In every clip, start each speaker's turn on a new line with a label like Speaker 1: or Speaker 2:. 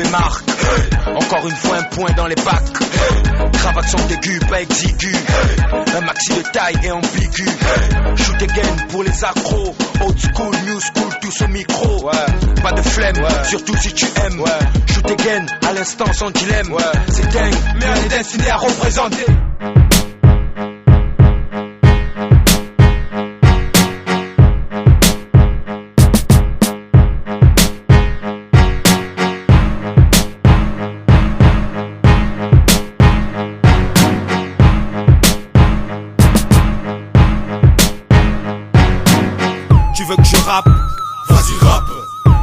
Speaker 1: nouvelle marque. Encore une fois un point dans les bacs. Grave accent aigu, pas exigu. Un maxi de taille et ambigu. Shoot again pour les accros. Old school, new school, tous au micro. Pas de flemme, surtout si tu aimes. Shoot again, à l'instant sans dilemme. C'est dingue, mais on est destiné à représenter.
Speaker 2: Tu veux que je rappe? Vas-y rappe.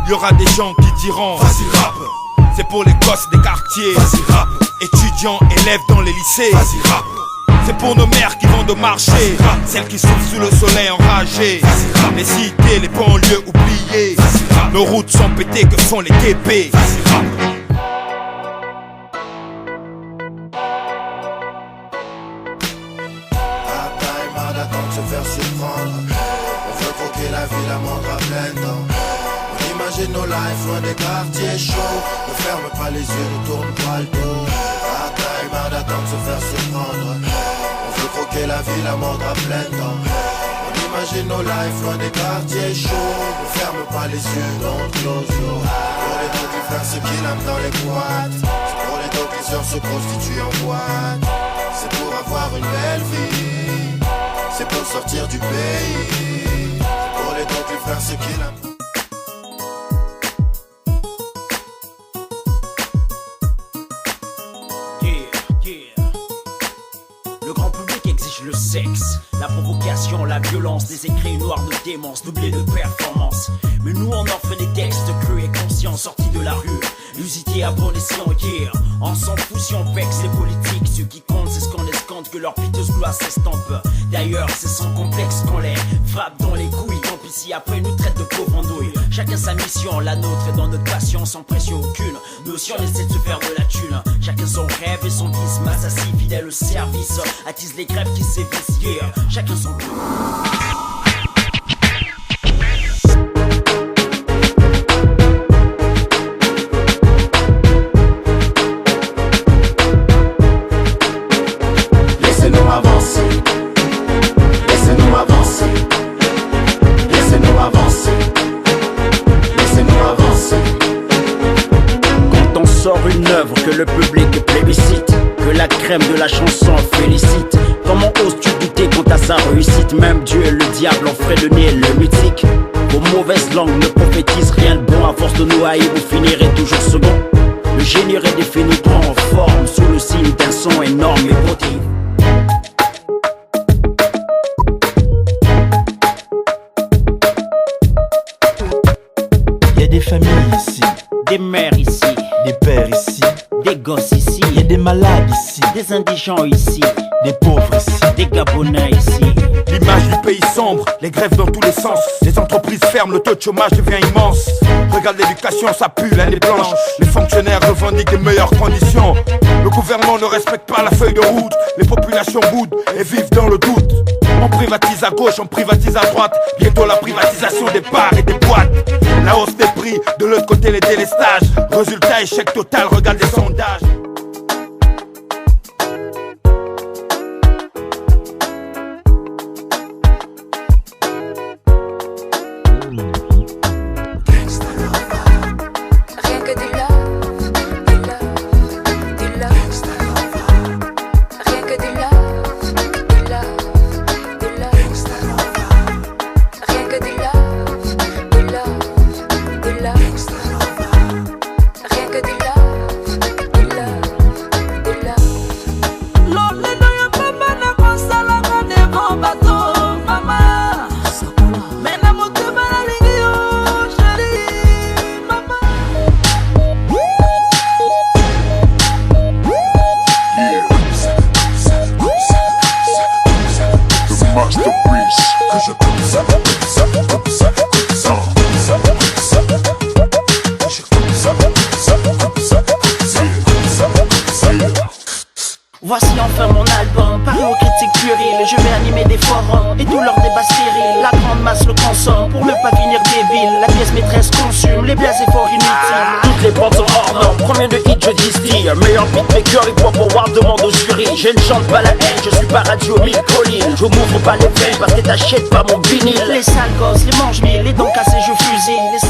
Speaker 2: Y'aura des gens qui diront vas-y rappe. C'est pour les gosses des quartiers. Vas-y rappe. Étudiants, élèves dans les lycées. Vas-y rappe. C'est pour nos mères qui vont de marcher. Celles qui souffrent sous le soleil enragé. Les cités, les banlieues oubliées. Nos routes sont pétées, que font les TP. Vas-y rappe.
Speaker 3: La ville à montre à plein temps. On imagine nos lives loin des quartiers chauds. Ne ferme pas les yeux, ne tourne pas le dos. Bataille, marre d'attendre se faire surprendre. On veut croquer la ville à montre à plein temps. On imagine nos lives loin des quartiers chauds. Ne ferme pas les yeux, don't close your eyes. Pour les dos qui font ce qu'il aime dans les boîtes. C'est pour les dos qui se prostituent en boîte. C'est pour avoir une belle vie. C'est pour sortir du pays. Pour les deux frères, ce qu'il aime.
Speaker 4: Le grand public exige le sexe, la provocation, la violence, des écrits noirs de démence, doublés de performance. Mais nous on offre des textes crus et conscients sortis de la rue. L'usité à bon escient, yeah. En s'en fout si on vexe les politiques. Ce qui compte c'est ce qu'on escompte, que leur piteuse gloire s'estompe. D'ailleurs c'est sans complexe qu'on les frappe dans les couilles. Tant pis si après nous traite de pauvres andouilles. Chacun sa mission, la nôtre est dans notre passion. Sans pression aucune, notion essaie de se faire de la thune. Chacun son rêve et son vice, masse assis fidèle au service. Attise les grèves qui sévissent, yeah. Chacun son tour.
Speaker 3: Laissez-nous avancer. Laissez-nous avancer. Laissez-nous avancer. Laissez-nous avancer.
Speaker 4: Quand on sort une œuvre que le public plébiscite, que la crème de la chanson félicite, comment oses-tu douter quant à sa réussite? Même Dieu et le diable ont fredonné le mythique. Vos mauvaises langues ne prophétisent rien de bon. À force de nous haïr, vous finirez toujours second. Le génie redéfini prend forme sous le signe d'un son énorme et émotif.
Speaker 5: Y'a des familles ici,
Speaker 4: Des mères ici,
Speaker 5: des pères ici,
Speaker 4: des gosses ici,
Speaker 5: y'a des malades ici,
Speaker 4: des indigents ici,
Speaker 5: des pauvres ici.
Speaker 4: des Gabonais ici.
Speaker 2: L'image du pays sombre, les grèves dans tous les sens. Les entreprises ferment, le taux de chômage devient immense. Regarde l'éducation, ça pue, l'année blanche. Les fonctionnaires revendiquent les meilleures conditions. Le gouvernement ne respecte pas la feuille de route. Les populations boudent et vivent dans le doute. On privatise à gauche, on privatise à droite. Bientôt la privatisation des bars et des boîtes. La hausse des prix, de l'autre côté les délestages. Résultat, échec total, regarde les sondages.
Speaker 6: Rien que du love, du love, du love. Rien que du love, du love, du love. Rien que du love, du love, du love. Rien que du love, du love.
Speaker 4: détresse consume les biens efforts inutiles. Toutes les portes sont hors normes, combien de hits je distille. Meilleur beatmaker et pour pouvoir demande au jury. Je ne chante pas la haine, je suis pas radio mille collines. Je m'ouvre pas les veines parce que t'achètes pas mon vinyle. Les sales gosses, les mange-mille, les dents cassées je fusille. Les